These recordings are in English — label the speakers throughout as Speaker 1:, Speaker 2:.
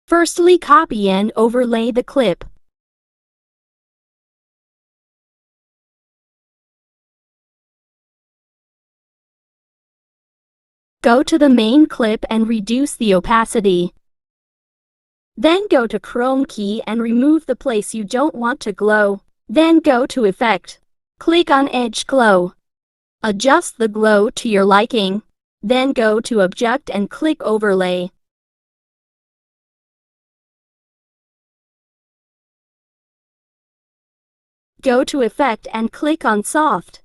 Speaker 1: Firstly, copy and overlay the clip. Go to the main clip and reduce the opacity. Then go to Chrome key and remove the place you don't want to glow. Then go to Effect. Click on Edge Glow. Adjust the glow to your liking. Then go to Object and click Overlay. Go to Effect and click on Soft.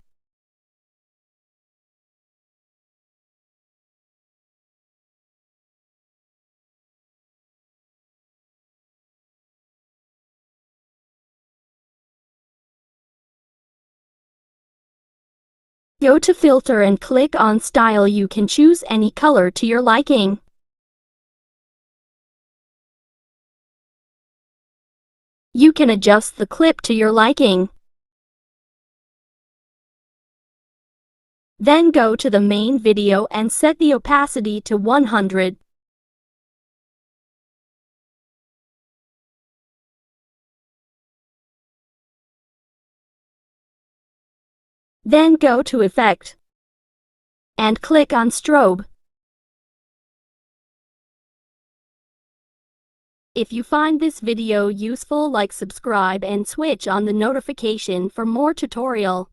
Speaker 1: Go to Filter and click on Style. You can choose any color to your liking. You can adjust the clip to your liking. Then go to the main video and set the opacity to 100. Then go to Effect and click on Strobe. If you find this video useful, like, subscribe and switch on the notification for more tutorial.